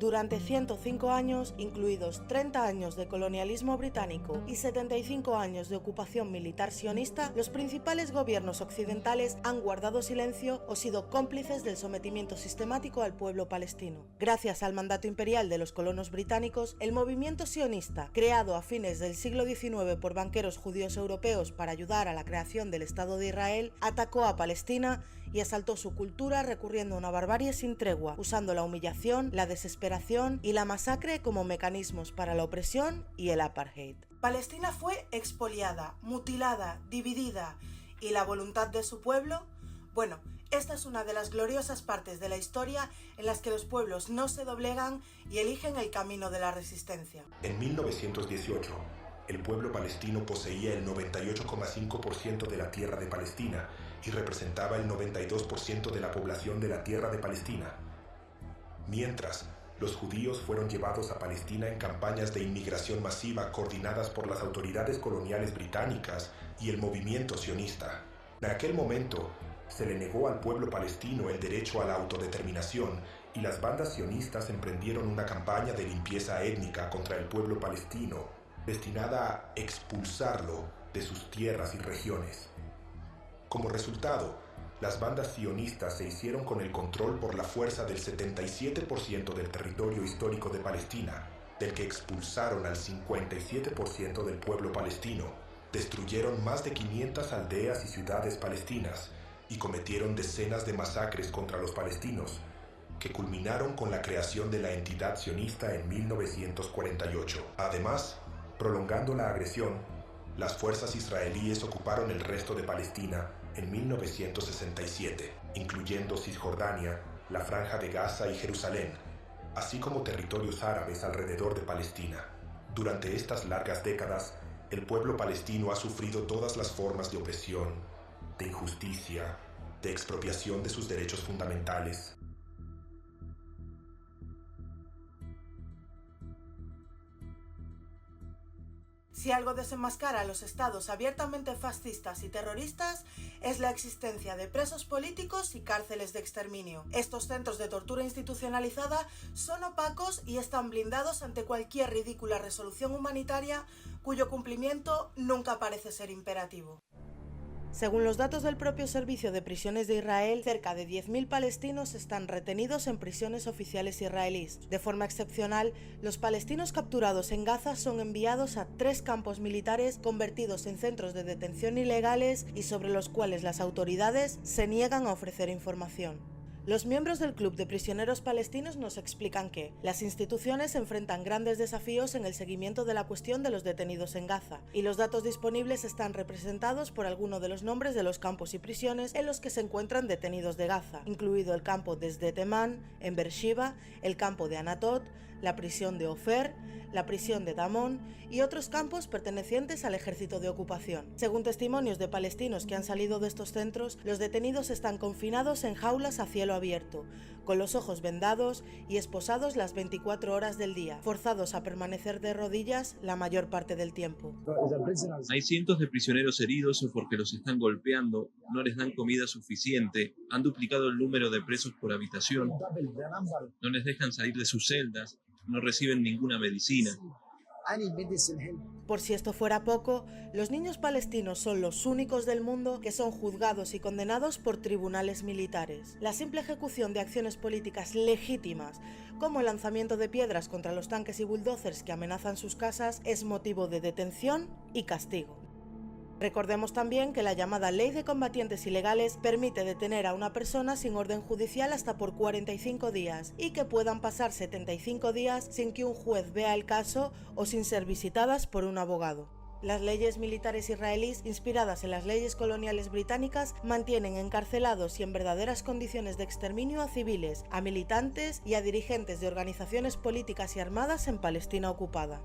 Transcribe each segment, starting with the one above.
Durante 105 años, incluidos 30 años de colonialismo británico y 75 años de ocupación militar sionista, los principales gobiernos occidentales han guardado silencio o sido cómplices del sometimiento sistemático al pueblo palestino. Gracias al mandato imperial de los colonos británicos, el movimiento sionista, creado a fines del siglo XIX por banqueros judíos europeos para ayudar a la creación del Estado de Israel, atacó a Palestina y asaltó su cultura recurriendo a una barbarie sin tregua, usando la humillación, la desesperación y la masacre como mecanismos para la opresión y el apartheid. Palestina fue expoliada, mutilada, dividida, ¿y la voluntad de su pueblo? Bueno, esta es una de las gloriosas partes de la historia en las que los pueblos no se doblegan y eligen el camino de la resistencia. En 1918, el pueblo palestino poseía el 98,5% de la tierra de Palestina y representaba el 92% de la población de la tierra de Palestina. Mientras, los judíos fueron llevados a Palestina en campañas de inmigración masiva coordinadas por las autoridades coloniales británicas y el movimiento sionista. En aquel momento, se le negó al pueblo palestino el derecho a la autodeterminación y las bandas sionistas emprendieron una campaña de limpieza étnica contra el pueblo palestino, destinada a expulsarlo de sus tierras y regiones. Como resultado, las bandas sionistas se hicieron con el control por la fuerza del 77% del territorio histórico de Palestina, del que expulsaron al 57% del pueblo palestino, destruyeron más de 500 aldeas y ciudades palestinas y cometieron decenas de masacres contra los palestinos, que culminaron con la creación de la entidad sionista en 1948. Además, prolongando la agresión, las fuerzas israelíes ocuparon el resto de Palestina en 1967, incluyendo Cisjordania, la Franja de Gaza y Jerusalén, así como territorios árabes alrededor de Palestina. Durante estas largas décadas, el pueblo palestino ha sufrido todas las formas de opresión, de injusticia, de expropiación de sus derechos fundamentales. Si algo desenmascara a los estados abiertamente fascistas y terroristas, es la existencia de presos políticos y cárceles de exterminio. Estos centros de tortura institucionalizada son opacos y están blindados ante cualquier ridícula resolución humanitaria cuyo cumplimiento nunca parece ser imperativo. Según los datos del propio Servicio de Prisiones de Israel, cerca de 10.000 palestinos están retenidos en prisiones oficiales israelíes. De forma excepcional, los palestinos capturados en Gaza son enviados a 3 campos militares convertidos en centros de detención ilegales y sobre los cuales las autoridades se niegan a ofrecer información. Los miembros del Club de Prisioneros Palestinos nos explican que las instituciones enfrentan grandes desafíos en el seguimiento de la cuestión de los detenidos en Gaza, y los datos disponibles están representados por algunos de los nombres de los campos y prisiones en los que se encuentran detenidos de Gaza, incluido el campo de Sde Temán, en Beersheba, el campo de Anatot, la prisión de Ofer, la prisión de Damón y otros campos pertenecientes al ejército de ocupación. Según testimonios de palestinos que han salido de estos centros, los detenidos están confinados en jaulas a cielo abierto, con los ojos vendados y esposados las 24 horas del día, forzados a permanecer de rodillas la mayor parte del tiempo. Hay cientos de prisioneros heridos porque los están golpeando, no les dan comida suficiente, han duplicado el número de presos por habitación, no les dejan salir de sus celdas, no reciben ninguna medicina. Por si esto fuera poco, los niños palestinos son los únicos del mundo que son juzgados y condenados por tribunales militares. La simple ejecución de acciones políticas legítimas, como el lanzamiento de piedras contra los tanques y bulldozers que amenazan sus casas, es motivo de detención y castigo. Recordemos también que la llamada Ley de Combatientes Ilegales permite detener a una persona sin orden judicial hasta por 45 días y que puedan pasar 75 días sin que un juez vea el caso o sin ser visitadas por un abogado. Las leyes militares israelíes, inspiradas en las leyes coloniales británicas, mantienen encarcelados y en verdaderas condiciones de exterminio a civiles, a militantes y a dirigentes de organizaciones políticas y armadas en Palestina ocupada.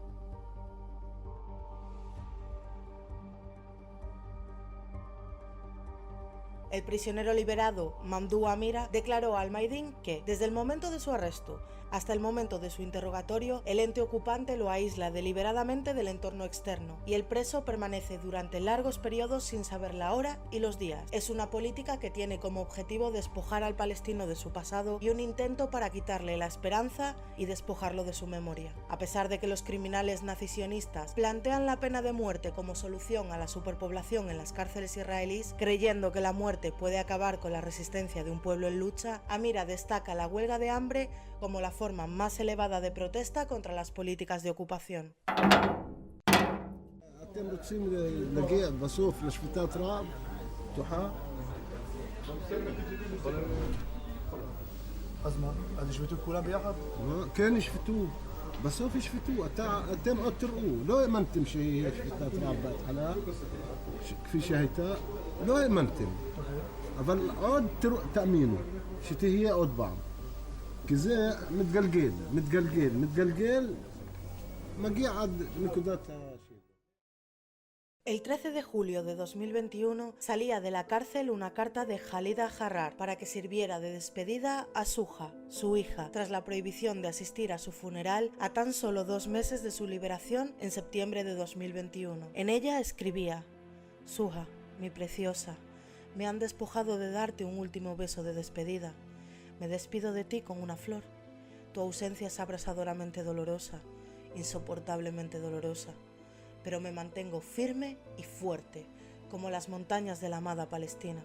El prisionero liberado Mamdouh Amira declaró a Al Mayadeen que, desde el momento de su arresto Hasta el momento de su interrogatorio, el ente ocupante lo aísla deliberadamente del entorno externo y el preso permanece durante largos periodos sin saber la hora y los días. Es una política que tiene como objetivo despojar al palestino de su pasado y un intento para quitarle la esperanza y despojarlo de su memoria. A pesar de que los criminales nazisionistas plantean la pena de muerte como solución a la superpoblación en las cárceles israelíes, creyendo que la muerte puede acabar con la resistencia de un pueblo en lucha, Amira destaca la huelga de hambre como la forma más elevada de protesta contra las políticas de ocupación. בסוף ישפטו, אתם עוד תראו, לא האמנתם שיש שפיטת רעב בהתחלה, כפי שהייתה, לא האמנתם, אבל עוד תאמינו שתהיה עוד פעם, כי זה מתגלגל, מגיע עד נקודת השפט. El 13 de julio de 2021 salía de la cárcel una carta de Khalida Harrar para que sirviera de despedida a Suha, su hija, tras la prohibición de asistir a su funeral a tan solo 2 meses de su liberación en septiembre de 2021. En ella escribía: Suha, mi preciosa, me han despojado de darte un último beso de despedida. Me despido de ti con una flor. Tu ausencia es abrasadoramente dolorosa, insoportablemente dolorosa. Pero me mantengo firme y fuerte, como las montañas de la amada Palestina.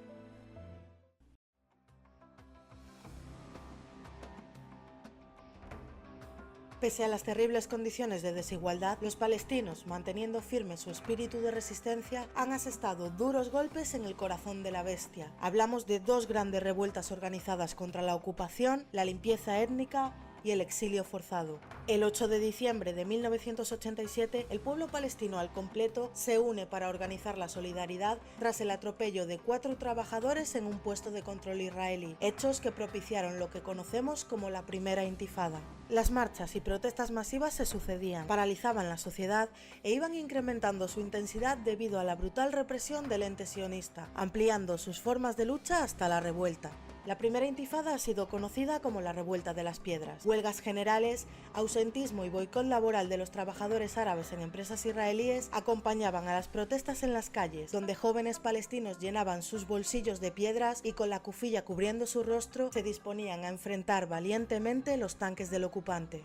Pese a las terribles condiciones de desigualdad, los palestinos, manteniendo firme su espíritu de resistencia, han asestado duros golpes en el corazón de la bestia. Hablamos de 2 grandes revueltas organizadas contra la ocupación, la limpieza étnica y el exilio forzado. El 8 de diciembre de 1987, el pueblo palestino al completo se une para organizar la solidaridad tras el atropello de 4 trabajadores en un puesto de control israelí, hechos que propiciaron lo que conocemos como la primera intifada. Las marchas y protestas masivas se sucedían, paralizaban la sociedad e iban incrementando su intensidad debido a la brutal represión del ente sionista, ampliando sus formas de lucha hasta la revuelta. La primera intifada ha sido conocida como la Revuelta de las Piedras. Huelgas generales, ausentismo y boicot laboral de los trabajadores árabes en empresas israelíes acompañaban a las protestas en las calles, donde jóvenes palestinos llenaban sus bolsillos de piedras y con la cufilla cubriendo su rostro se disponían a enfrentar valientemente los tanques del ocupante.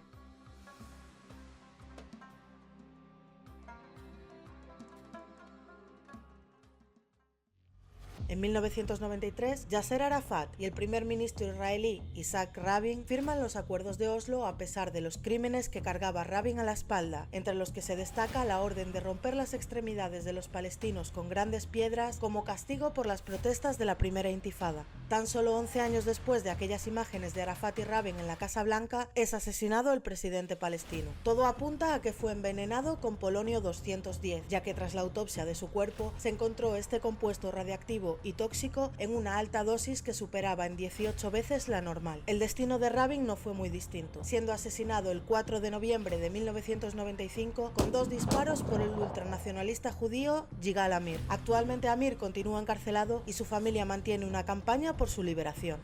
En 1993, Yasser Arafat y el primer ministro israelí Isaac Rabin firman los acuerdos de Oslo a pesar de los crímenes que cargaba Rabin a la espalda, entre los que se destaca la orden de romper las extremidades de los palestinos con grandes piedras como castigo por las protestas de la primera intifada. Tan solo 11 años después de aquellas imágenes de Arafat y Rabin en la Casa Blanca, es asesinado el presidente palestino. Todo apunta a que fue envenenado con polonio 210, ya que tras la autopsia de su cuerpo se encontró este compuesto radiactivo y tóxico en una alta dosis que superaba en 18 veces la normal. El destino de Rabin no fue muy distinto, siendo asesinado el 4 de noviembre de 1995 con 2 disparos por el ultranacionalista judío Yigal Amir. Actualmente Amir continúa encarcelado y su familia mantiene una campaña por su liberación.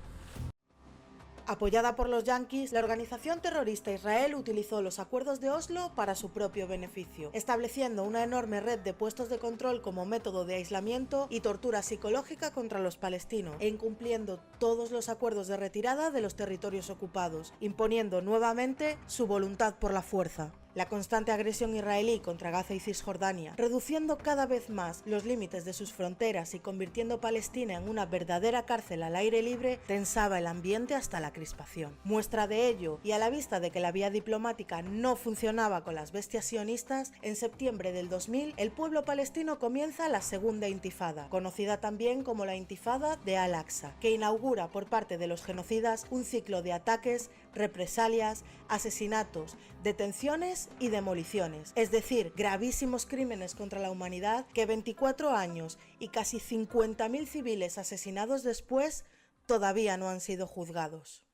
Apoyada por los yanquis, la organización terrorista Israel utilizó los acuerdos de Oslo para su propio beneficio, estableciendo una enorme red de puestos de control como método de aislamiento y tortura psicológica contra los palestinos, e incumpliendo todos los acuerdos de retirada de los territorios ocupados, imponiendo nuevamente su voluntad por la fuerza. La constante agresión israelí contra Gaza y Cisjordania, reduciendo cada vez más los límites de sus fronteras y convirtiendo Palestina en una verdadera cárcel al aire libre, tensaba el ambiente hasta la crispación. Muestra de ello, y a la vista de que la vía diplomática no funcionaba con las bestias sionistas, en septiembre del 2000 el pueblo palestino comienza la segunda intifada, conocida también como la Intifada de Al-Aqsa, que inaugura por parte de los genocidas un ciclo de ataques, represalias, asesinatos, detenciones y demoliciones, es decir, gravísimos crímenes contra la humanidad que 24 años y casi 50.000 civiles asesinados después todavía no han sido juzgados.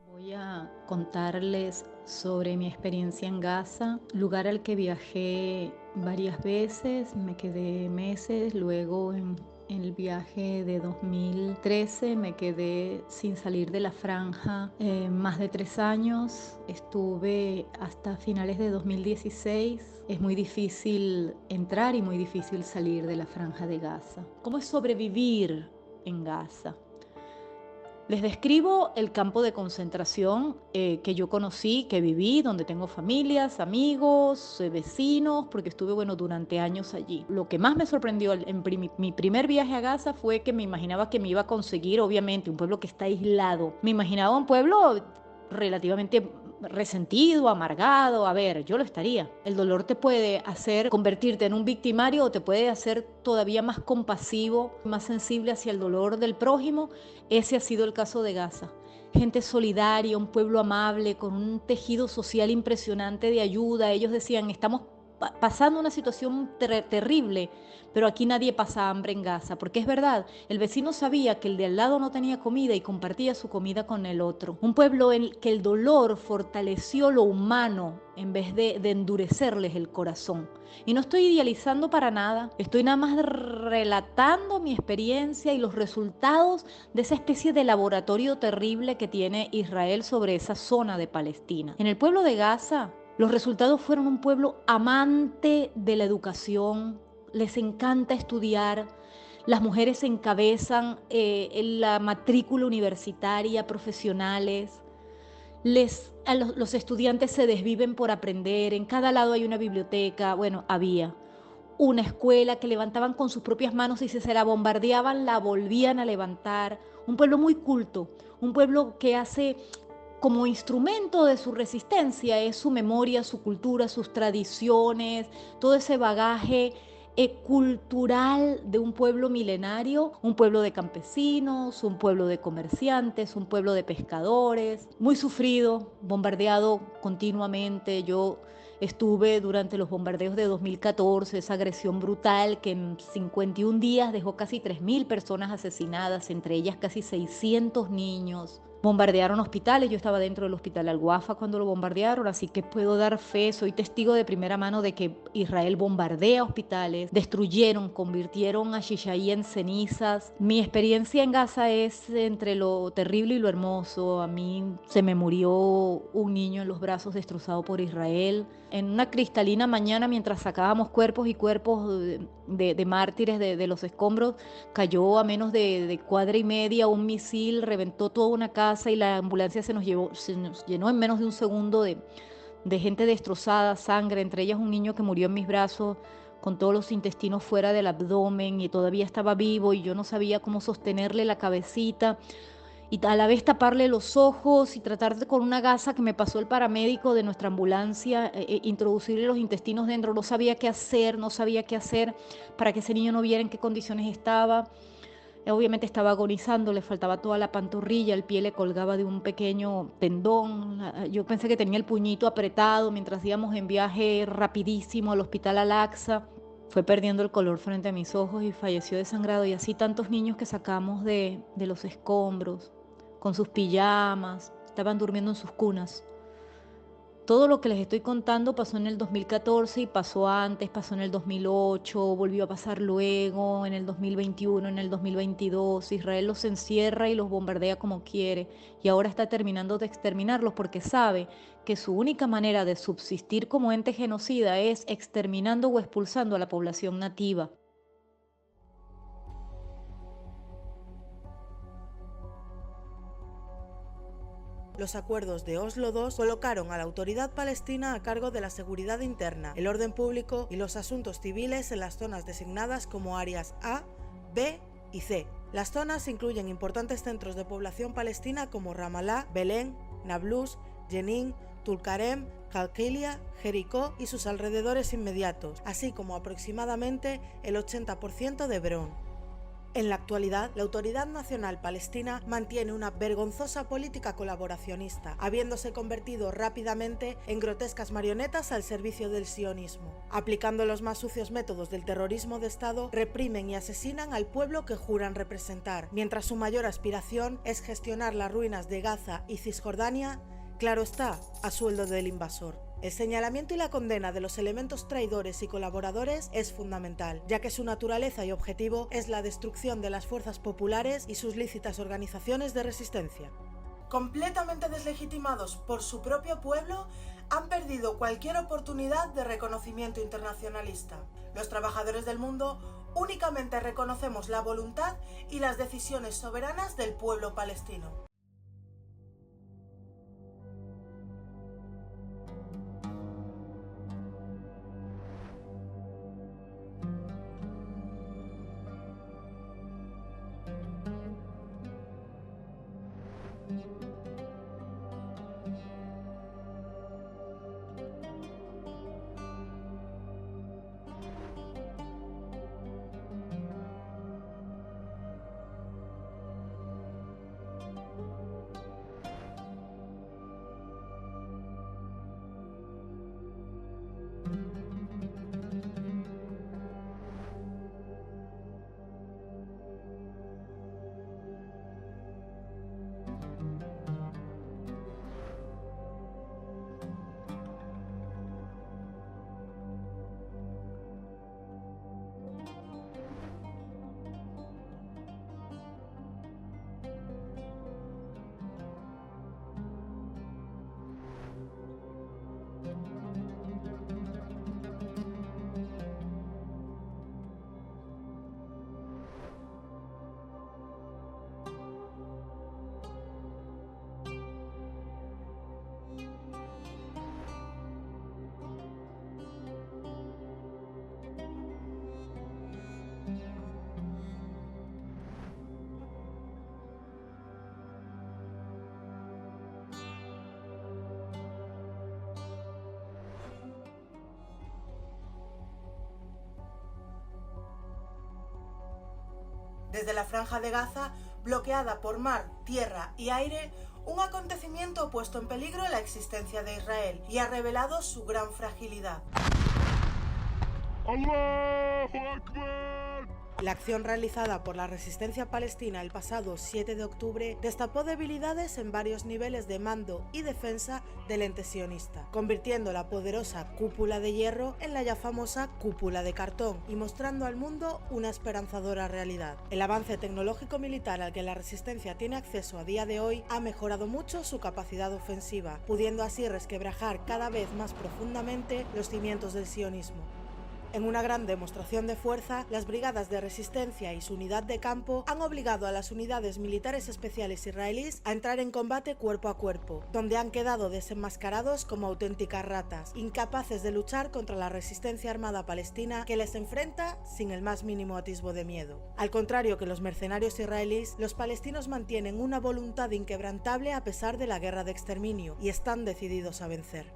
Voy a contarles sobre mi experiencia en Gaza, lugar al que viajé varias veces, me quedé meses, luego en En el viaje de 2013 me quedé sin salir de la franja más de 3 años. Estuve hasta finales de 2016. Es muy difícil entrar y muy difícil salir de la franja de Gaza. ¿Cómo es sobrevivir en Gaza? Les describo el campo de concentración que yo conocí, que viví, donde tengo familias, amigos, vecinos, porque estuve, durante años allí. Lo que más me sorprendió en mi primer viaje a Gaza fue que me imaginaba que me iba a conseguir, obviamente, un pueblo que está aislado. Me imaginaba un pueblo relativamente resentido, amargado. A ver, yo lo estaría. El dolor te puede hacer convertirte en un victimario o te puede hacer todavía más compasivo, más sensible hacia el dolor del prójimo. Ese ha sido el caso de Gaza. Gente solidaria, un pueblo amable, con un tejido social impresionante de ayuda. Ellos decían, estamos pasando una situación terrible, pero aquí nadie pasa hambre en Gaza, porque es verdad, el vecino sabía que el de al lado no tenía comida y compartía su comida con el otro. Un pueblo en que el dolor fortaleció lo humano en vez de endurecerles el corazón. Y no estoy idealizando para nada, estoy nada más relatando mi experiencia y los resultados de esa especie de laboratorio terrible que tiene Israel sobre esa zona de Palestina. En el pueblo de Gaza, los resultados fueron un pueblo amante de la educación, les encanta estudiar, las mujeres encabezan en la matrícula universitaria, profesionales, los estudiantes se desviven por aprender, en cada lado hay una biblioteca, había una escuela que levantaban con sus propias manos y si se la bombardeaban la volvían a levantar, un pueblo muy culto, un pueblo que hace como instrumento de su resistencia es su memoria, su cultura, sus tradiciones, todo ese bagaje cultural de un pueblo milenario, un pueblo de campesinos, un pueblo de comerciantes, un pueblo de pescadores, muy sufrido, bombardeado continuamente. Yo estuve durante los bombardeos de 2014, esa agresión brutal que en 51 días dejó casi 3.000 personas asesinadas, entre ellas casi 600 niños. Bombardearon hospitales, yo estaba dentro del hospital Al-Wafa cuando lo bombardearon, así que puedo dar fe, soy testigo de primera mano de que Israel bombardea hospitales, destruyeron, convirtieron a Shishai en cenizas. Mi experiencia en Gaza es entre lo terrible y lo hermoso. A mí se me murió un niño en los brazos destrozado por Israel. En una cristalina mañana, mientras sacábamos cuerpos y cuerpos de mártires de los escombros, cayó a menos de cuadra y media un misil, reventó toda una casa y la ambulancia se nos llenó en menos de un segundo de gente destrozada, sangre, entre ellas un niño que murió en mis brazos con todos los intestinos fuera del abdomen y todavía estaba vivo y yo no sabía cómo sostenerle la cabecita y a la vez taparle los ojos y tratar de, con una gasa que me pasó el paramédico de nuestra ambulancia, introducirle los intestinos dentro. No sabía qué hacer para que ese niño no viera en qué condiciones estaba. Obviamente estaba agonizando, le faltaba toda la pantorrilla, el pie le colgaba de un pequeño tendón. Yo pensé que tenía el puñito apretado mientras íbamos en viaje rapidísimo al hospital Al-Aqsa. Fue perdiendo el color frente a mis ojos y falleció desangrado. Y así tantos niños que sacamos de los escombros, con sus pijamas, estaban durmiendo en sus cunas. Todo lo que les estoy contando pasó en el 2014 y pasó antes, pasó en el 2008, volvió a pasar luego, en el 2021, en el 2022. Israel los encierra y los bombardea como quiere y ahora está terminando de exterminarlos porque sabe que su única manera de subsistir como ente genocida es exterminando o expulsando a la población nativa. Los acuerdos de Oslo II colocaron a la autoridad palestina a cargo de la seguridad interna, el orden público y los asuntos civiles en las zonas designadas como áreas A, B y C. Las zonas incluyen importantes centros de población palestina como Ramallah, Belén, Nablus, Jenin, Tulkarem, Jalqilia, Jericó y sus alrededores inmediatos, así como aproximadamente el 80% de Hebrón. En la actualidad, la Autoridad Nacional Palestina mantiene una vergonzosa política colaboracionista, habiéndose convertido rápidamente en grotescas marionetas al servicio del sionismo. Aplicando los más sucios métodos del terrorismo de Estado, reprimen y asesinan al pueblo que juran representar, mientras su mayor aspiración es gestionar las ruinas de Gaza y Cisjordania, claro está, a sueldo del invasor. El señalamiento y la condena de los elementos traidores y colaboradores es fundamental, ya que su naturaleza y objetivo es la destrucción de las fuerzas populares y sus lícitas organizaciones de resistencia. Completamente deslegitimados por su propio pueblo, han perdido cualquier oportunidad de reconocimiento internacionalista. Los trabajadores del mundo únicamente reconocemos la voluntad y las decisiones soberanas del pueblo palestino. Desde la Franja de Gaza, bloqueada por mar, tierra y aire, un acontecimiento ha puesto en peligro la existencia de Israel y ha revelado su gran fragilidad. ¡Allahu Akbar! La acción realizada por la resistencia palestina el pasado 7 de octubre destapó debilidades en varios niveles de mando y defensa del ente sionista, convirtiendo la poderosa cúpula de hierro en la ya famosa cúpula de cartón y mostrando al mundo una esperanzadora realidad. El avance tecnológico militar al que la resistencia tiene acceso a día de hoy ha mejorado mucho su capacidad ofensiva, pudiendo así resquebrajar cada vez más profundamente los cimientos del sionismo. En una gran demostración de fuerza, las brigadas de resistencia y su unidad de campo han obligado a las unidades militares especiales israelíes a entrar en combate cuerpo a cuerpo, donde han quedado desenmascarados como auténticas ratas, incapaces de luchar contra la resistencia armada palestina que les enfrenta sin el más mínimo atisbo de miedo. Al contrario que los mercenarios israelíes, los palestinos mantienen una voluntad inquebrantable a pesar de la guerra de exterminio y están decididos a vencer.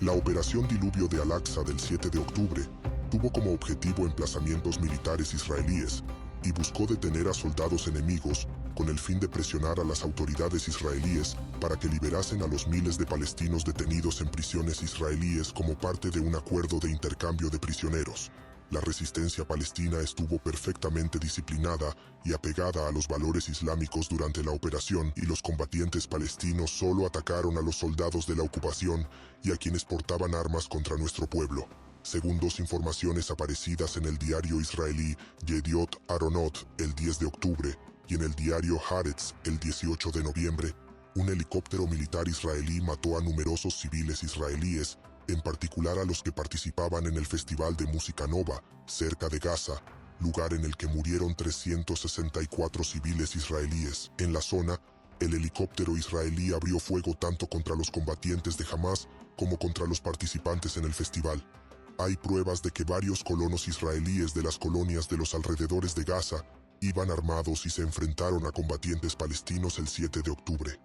La operación Diluvio de Al-Aqsa del 7 de octubre tuvo como objetivo emplazamientos militares israelíes y buscó detener a soldados enemigos con el fin de presionar a las autoridades israelíes para que liberasen a los miles de palestinos detenidos en prisiones israelíes como parte de un acuerdo de intercambio de prisioneros. La resistencia palestina estuvo perfectamente disciplinada y apegada a los valores islámicos durante la operación, y los combatientes palestinos solo atacaron a los soldados de la ocupación y a quienes portaban armas contra nuestro pueblo. Según dos informaciones aparecidas en el diario israelí Yediot Aharonot el 10 de octubre y en el diario Haaretz el 18 de noviembre, un helicóptero militar israelí mató a numerosos civiles israelíes, en particular a los que participaban en el Festival de Música Nova, cerca de Gaza, lugar en el que murieron 364 civiles israelíes. En la zona, el helicóptero israelí abrió fuego tanto contra los combatientes de Hamas como contra los participantes en el festival. Hay pruebas de que varios colonos israelíes de las colonias de los alrededores de Gaza iban armados y se enfrentaron a combatientes palestinos el 7 de octubre.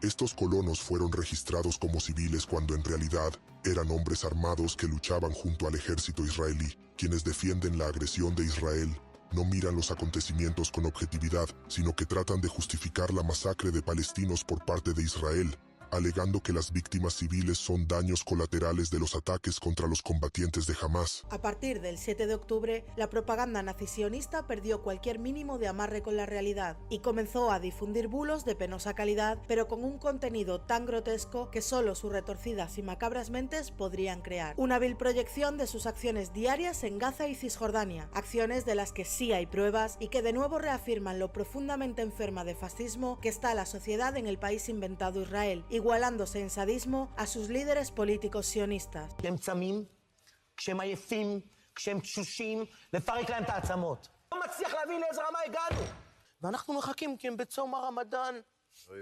Estos colonos fueron registrados como civiles cuando en realidad eran hombres armados que luchaban junto al ejército israelí. Quienes defienden la agresión de Israel no miran los acontecimientos con objetividad, sino que tratan de justificar la masacre de palestinos por parte de Israel, alegando que las víctimas civiles son daños colaterales de los ataques contra los combatientes de Hamás. A partir del 7 de octubre, la propaganda nazisionista perdió cualquier mínimo de amarre con la realidad y comenzó a difundir bulos de penosa calidad, pero con un contenido tan grotesco que solo sus retorcidas y macabras mentes podrían crear. Una vil proyección de sus acciones diarias en Gaza y Cisjordania, acciones de las que sí hay pruebas y que de nuevo reafirman lo profundamente enferma de fascismo que está la sociedad en el país inventado Israel, igualándose en sadismo a sus líderes políticos sionistas. כשהם צמים, כשהם עייפים, כשהם תשושים, לפרק להם את העצמות. לא מצליח להבין לאיזה רמה הגענו. ואנחנו מחכים כי הם בצום הרמדאן.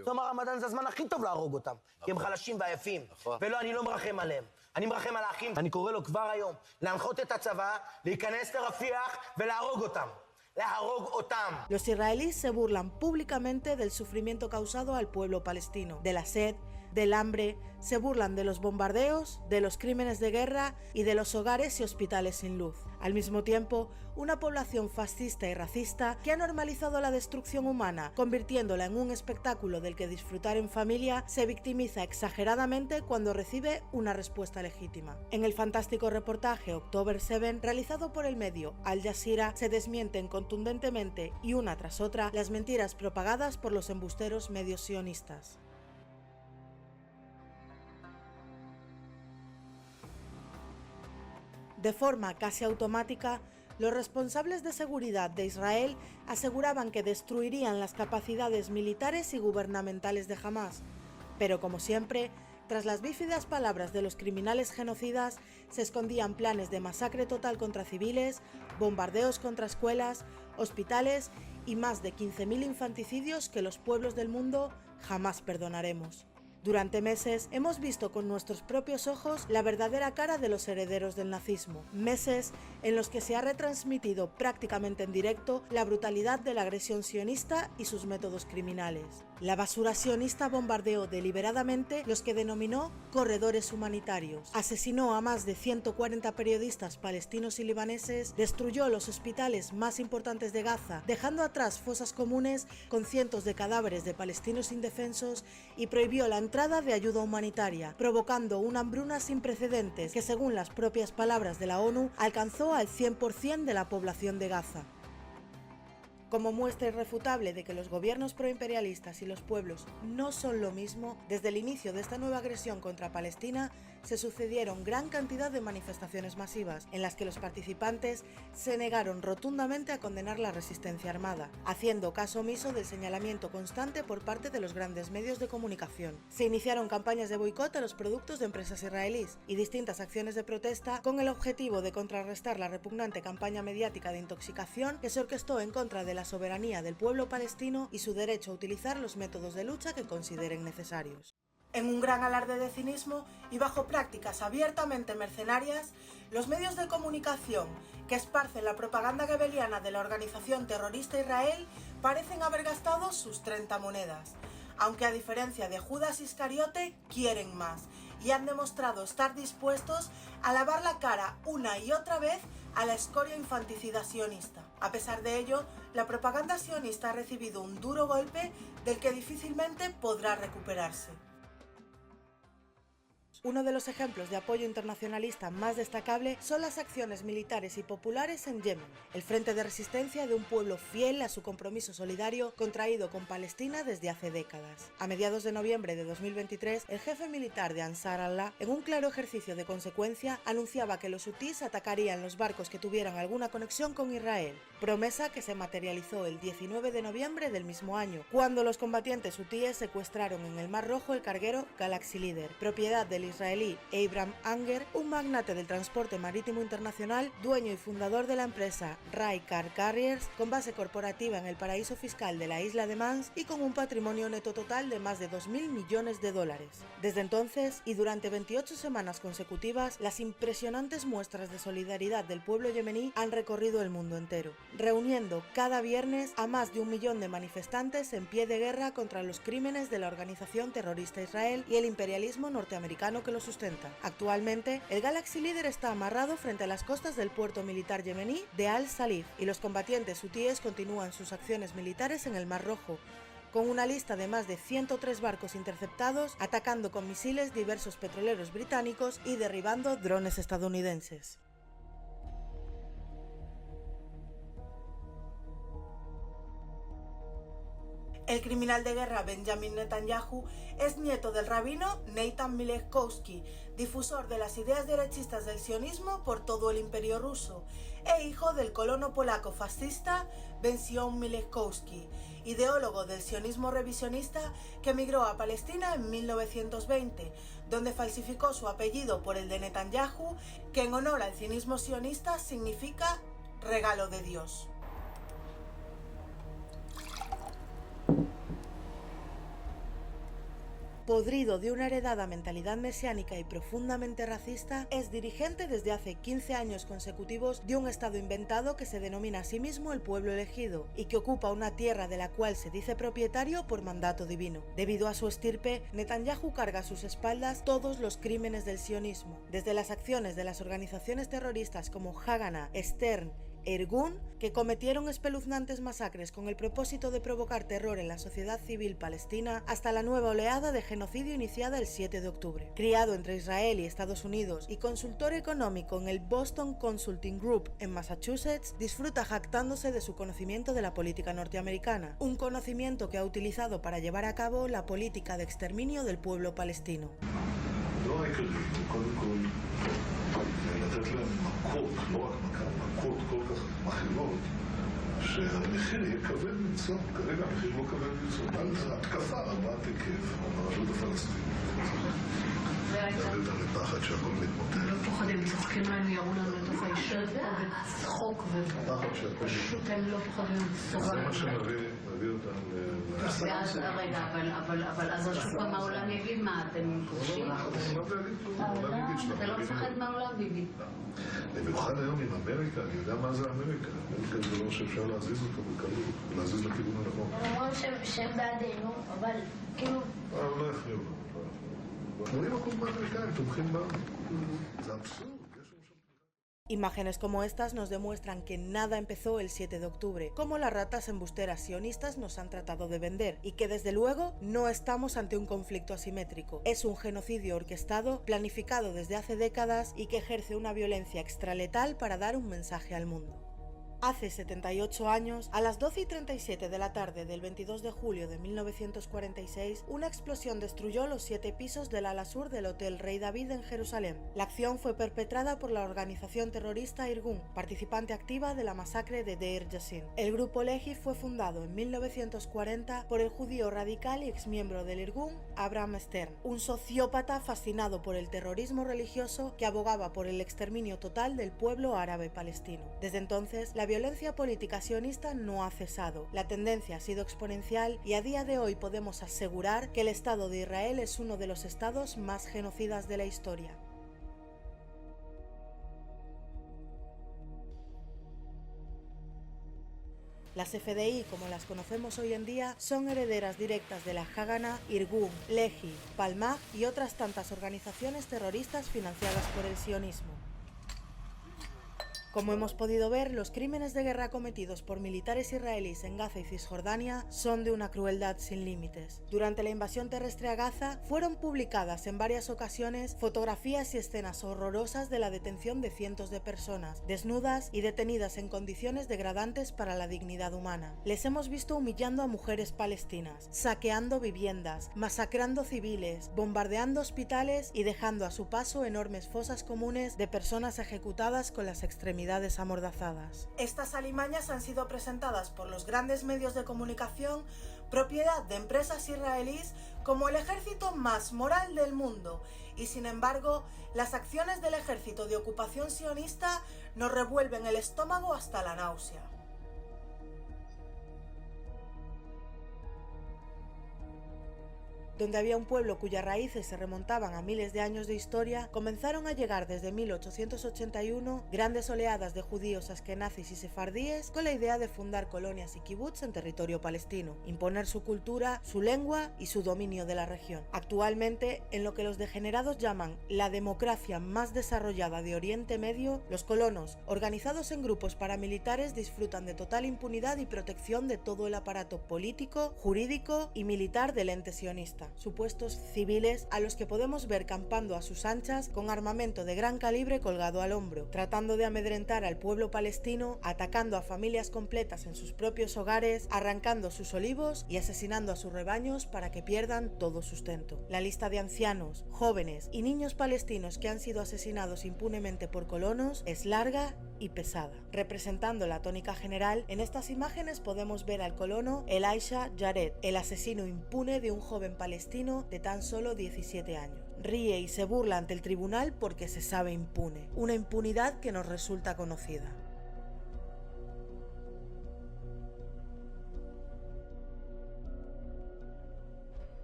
צום הרמדאן זה הזמן הכי טוב להרוג אותם, כי הם חלשים ועייפים. ולא, אני לא מרחם עליהם. אני מרחם על האחים. אני קורא לו כבר היום להנחות את הצבא, להיכנס לרפיח ולהרוג אותם. Los israelíes se burlan públicamente del sufrimiento causado al pueblo palestino, de la sed, del hambre, se burlan de los bombardeos, de los crímenes de guerra y de los hogares y hospitales sin luz. Al mismo tiempo, una población fascista y racista que ha normalizado la destrucción humana, convirtiéndola en un espectáculo del que disfrutar en familia, se victimiza exageradamente cuando recibe una respuesta legítima. En el fantástico reportaje October 7, realizado por el medio Al Jazeera, se desmienten contundentemente y una tras otra las mentiras propagadas por los embusteros medios sionistas. De forma casi automática, los responsables de seguridad de Israel aseguraban que destruirían las capacidades militares y gubernamentales de Hamás, pero como siempre, tras las bífidas palabras de los criminales genocidas, se escondían planes de masacre total contra civiles, bombardeos contra escuelas, hospitales y más de 15.000 infanticidios que los pueblos del mundo jamás perdonaremos. Durante meses hemos visto con nuestros propios ojos la verdadera cara de los herederos del nazismo. Meses en los que se ha retransmitido prácticamente en directo la brutalidad de la agresión sionista y sus métodos criminales. La basura sionista bombardeó deliberadamente los que denominó corredores humanitarios, asesinó a más de 140 periodistas palestinos y libaneses, destruyó los hospitales más importantes de Gaza, dejando atrás fosas comunes con cientos de cadáveres de palestinos indefensos y prohibió la entrada de ayuda humanitaria, provocando una hambruna sin precedentes que, según las propias palabras de la ONU, alcanzó al 100% de la población de Gaza. Como muestra irrefutable de que los gobiernos proimperialistas y los pueblos no son lo mismo, desde el inicio de esta nueva agresión contra Palestina se sucedieron gran cantidad de manifestaciones masivas en las que los participantes se negaron rotundamente a condenar la resistencia armada, haciendo caso omiso del señalamiento constante por parte de los grandes medios de comunicación. Se iniciaron campañas de boicot a los productos de empresas israelíes y distintas acciones de protesta con el objetivo de contrarrestar la repugnante campaña mediática de intoxicación que se orquestó en contra de la soberanía del pueblo palestino y su derecho a utilizar los métodos de lucha que consideren necesarios. En un gran alarde de cinismo y bajo prácticas abiertamente mercenarias, los medios de comunicación que esparcen la propaganda gebeliana de la organización terrorista Israel parecen haber gastado sus 30 monedas, aunque a diferencia de Judas Iscariote quieren más y han demostrado estar dispuestos a lavar la cara una y otra vez a la escoria infanticida sionista. A pesar de ello, la propaganda sionista ha recibido un duro golpe del que difícilmente podrá recuperarse. Uno de los ejemplos de apoyo internacionalista más destacable son las acciones militares y populares en Yemen, el frente de resistencia de un pueblo fiel a su compromiso solidario contraído con Palestina desde hace décadas. A mediados de noviembre de 2023, el jefe militar de Ansar Allah, en un claro ejercicio de consecuencia, anunciaba que los hutíes atacarían los barcos que tuvieran alguna conexión con Israel, promesa que se materializó el 19 de noviembre del mismo año, cuando los combatientes hutíes secuestraron en el Mar Rojo el carguero Galaxy Leader, propiedad del israelí Abraham Anger, un magnate del transporte marítimo internacional, dueño y fundador de la empresa Rai Car Carriers, con base corporativa en el paraíso fiscal de la isla de Mans y con un patrimonio neto total de más de 2.000 millones de dólares. Desde entonces, y durante 28 semanas consecutivas, las impresionantes muestras de solidaridad del pueblo yemení han recorrido el mundo entero, reuniendo cada viernes a más de 1 millón de manifestantes en pie de guerra contra los crímenes de la organización terrorista Israel y el imperialismo norteamericano que lo sustenta. Actualmente, el Galaxy Leader está amarrado frente a las costas del puerto militar yemení de Al-Salif y los combatientes hutíes continúan sus acciones militares en el Mar Rojo, con una lista de más de 103 barcos interceptados, atacando con misiles diversos petroleros británicos y derribando drones estadounidenses. El criminal de guerra Benjamin Netanyahu es nieto del rabino Natan Mileikowski, difusor de las ideas derechistas del sionismo por todo el imperio ruso, e hijo del colono polaco fascista Ben-Zion Mileikowski, ideólogo del sionismo revisionista que emigró a Palestina en 1920, donde falsificó su apellido por el de Netanyahu, que en honor al sionismo sionista significa regalo de Dios. Podrido de una heredada mentalidad mesiánica y profundamente racista, es dirigente desde hace 15 años consecutivos de un estado inventado que se denomina a sí mismo el pueblo elegido y que ocupa una tierra de la cual se dice propietario por mandato divino. Debido a su estirpe, Netanyahu carga a sus espaldas todos los crímenes del sionismo, desde las acciones de las organizaciones terroristas como Haganah, Stern, Irgun, que cometieron espeluznantes masacres con el propósito de provocar terror en la sociedad civil palestina, hasta la nueva oleada de genocidio iniciada el 7 de octubre. Criado entre Israel y Estados Unidos y consultor económico en el Boston Consulting Group en Massachusetts, disfruta jactándose de su conocimiento de la política norteamericana, un conocimiento que ha utilizado para llevar a cabo la política de exterminio del pueblo palestino. מכות כל כך מכירות שהמחיר יהיה כבד מנשוא, כרגע המחיר לא כבד מנשוא, על התקפה רבת היקף על הרשות הפלסטינית. זה לפחד שהכל מתמוטט. לא פוחדים, צוחקים להם, יראו לנו לתוך הישר וצחוק ופשוט הם לא פוחדים. זה מה שנביא אותם ואז רגע, אבל אז השוק מהעולם יגיד מה, אתם כובשים? אתה לא מפחד מהעולם, ביבי. במיוחד היום עם אמריקה, אני יודע מה זה אמריקה. אמריקה זה לא שאפשר להזיז אותו בקלות, להזיז לכיוון הנכון. הם אומרים שהם בעדינו, אבל כאילו... לא יכריעו לנו. 80% מהאמריקאים תומכים בנו. זה אבסורד. Imágenes como estas nos demuestran que nada empezó el 7 de octubre, como las ratas embusteras sionistas nos han tratado de vender, y que desde luego no estamos ante un conflicto asimétrico. Es un genocidio orquestado, planificado desde hace décadas y que ejerce una violencia extraletal para dar un mensaje al mundo. Hace 78 años, a las 12:37 de la tarde del 22 de julio de 1946, una explosión destruyó los 7 pisos del ala sur del Hotel Rey David en Jerusalén. La acción fue perpetrada por la organización terrorista Irgun, participante activa de la masacre de Deir Yassin. El grupo Lehi fue fundado en 1940 por el judío radical y exmiembro del Irgun, Abraham Stern, un sociópata fascinado por el terrorismo religioso que abogaba por el exterminio total del pueblo árabe palestino. Desde entonces, la violencia política sionista no ha cesado, la tendencia ha sido exponencial y a día de hoy podemos asegurar que el Estado de Israel es uno de los estados más genocidas de la historia. Las FDI, como las conocemos hoy en día, son herederas directas de la Haganah, Irgun, Lehi, Palmach y otras tantas organizaciones terroristas financiadas por el sionismo. Como hemos podido ver, los crímenes de guerra cometidos por militares israelíes en Gaza y Cisjordania son de una crueldad sin límites. Durante la invasión terrestre a Gaza, fueron publicadas en varias ocasiones fotografías y escenas horrorosas de la detención de cientos de personas, desnudas y detenidas en condiciones degradantes para la dignidad humana. Les hemos visto humillando a mujeres palestinas, saqueando viviendas, masacrando civiles, bombardeando hospitales y dejando a su paso enormes fosas comunes de personas ejecutadas con las extremidades amordazadas. Estas alimañas han sido presentadas por los grandes medios de comunicación, propiedad de empresas israelíes, como el ejército más moral del mundo, y sin embargo, las acciones del ejército de ocupación sionista nos revuelven el estómago hasta la náusea. donde había un pueblo cuyas raíces se remontaban a miles de años de historia, comenzaron a llegar desde 1881 grandes oleadas de judíos askenazis y sefardíes con la idea de fundar colonias y kibbutz en territorio palestino, imponer su cultura, su lengua y su dominio de la región. Actualmente, en lo que los degenerados llaman la democracia más desarrollada de Oriente Medio, los colonos, organizados en grupos paramilitares, disfrutan de total impunidad y protección de todo el aparato político, jurídico y militar del ente sionista, supuestos civiles a los que podemos ver campando a sus anchas con armamento de gran calibre colgado al hombro, tratando de amedrentar al pueblo palestino, atacando a familias completas en sus propios hogares, arrancando sus olivos y asesinando a sus rebaños para que pierdan todo sustento. La lista de ancianos, jóvenes y niños palestinos que han sido asesinados impunemente por colonos es larga y pesada. Representando la tónica general, en estas imágenes podemos ver al colono Elisha Jared, el asesino impune de un joven palestino de tan solo 17 años. Ríe y se burla ante el tribunal porque se sabe impune, una impunidad que nos resulta conocida.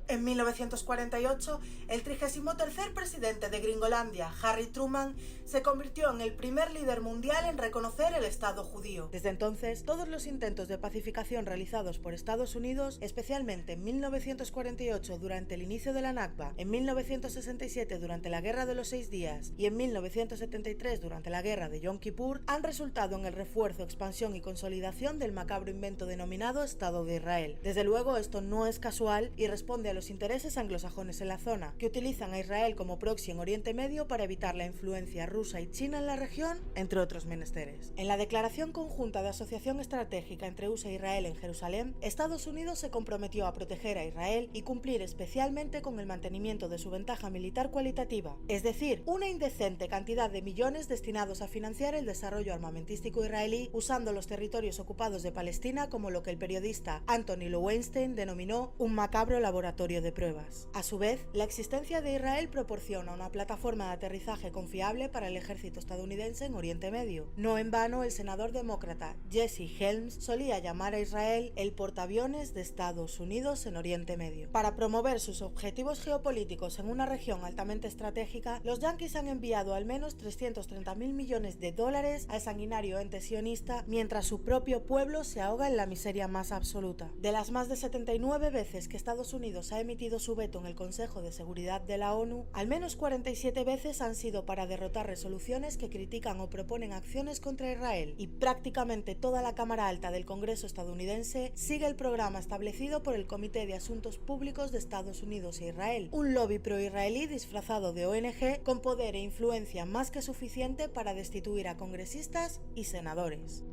En 1948, el 33º presidente de Gringolandia, Harry Truman, se convirtió en el primer líder mundial en reconocer el Estado judío. Desde entonces, todos los intentos de pacificación realizados por Estados Unidos, especialmente en 1948 durante el inicio de la Nakba, en 1967 durante la Guerra de los 6 Días y en 1973 durante la Guerra de Yom Kippur, han resultado en el refuerzo, expansión y consolidación del macabro invento denominado Estado de Israel. Desde luego, esto no es casual y responde a los intereses anglosajones en la zona, que utilizan a Israel como proxy en Oriente Medio para evitar la influencia rusa y china en la región, entre otros menesteres. En la Declaración Conjunta de Asociación Estratégica entre USA e Israel en Jerusalén, Estados Unidos se comprometió a proteger a Israel y cumplir especialmente con el mantenimiento de su ventaja militar cualitativa, es decir, una indecente cantidad de millones destinados a financiar el desarrollo armamentístico israelí, usando los territorios ocupados de Palestina como lo que el periodista Anthony Lowenstein denominó un macabro laboratorio de pruebas. A su vez, la existencia de Israel proporciona una plataforma de aterrizaje confiable para el ejército estadounidense en Oriente Medio. No en vano, el senador demócrata Jesse Helms solía llamar a Israel el portaaviones de Estados Unidos en Oriente Medio. Para promover sus objetivos geopolíticos en una región altamente estratégica, los yanquis han enviado al menos 330.000 millones de dólares al sanguinario ente sionista, mientras su propio pueblo se ahoga en la miseria más absoluta. De las más de 79 veces que Estados Unidos ha emitido su veto en el Consejo de Seguridad de la ONU, al menos 47 veces han sido para derrotar resoluciones que critican o proponen acciones contra Israel, y prácticamente toda la Cámara Alta del Congreso estadounidense sigue el programa establecido por el Comité de Asuntos Públicos de Estados Unidos e Israel, un lobby pro-israelí disfrazado de ONG con poder e influencia más que suficiente para destituir a congresistas y senadores.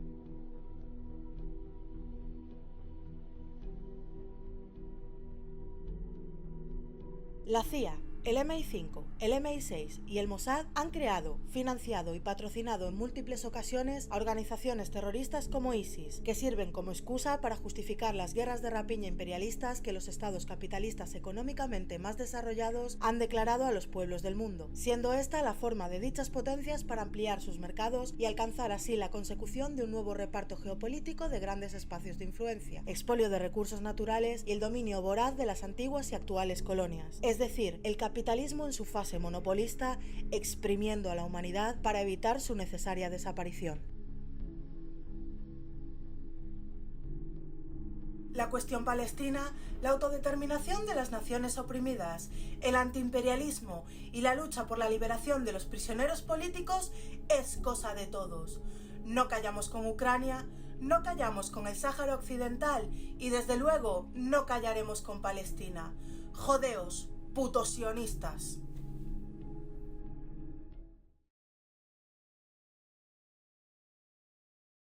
La CIA, el MI5, el MI6 y el Mossad han creado, financiado y patrocinado en múltiples ocasiones a organizaciones terroristas como ISIS, que sirven como excusa para justificar las guerras de rapiña imperialistas que los estados capitalistas económicamente más desarrollados han declarado a los pueblos del mundo, siendo esta la forma de dichas potencias para ampliar sus mercados y alcanzar así la consecución de un nuevo reparto geopolítico de grandes espacios de influencia, expolio de recursos naturales y el dominio voraz de las antiguas y actuales colonias, es decir, el capitalismo en su fase monopolista, exprimiendo a la humanidad para evitar su necesaria desaparición. La cuestión palestina, la autodeterminación de las naciones oprimidas, el antiimperialismo y la lucha por la liberación de los prisioneros políticos es cosa de todos. No callamos con Ucrania, no callamos con el Sáhara Occidental y desde luego no callaremos con Palestina. Jodeos, putos sionistas.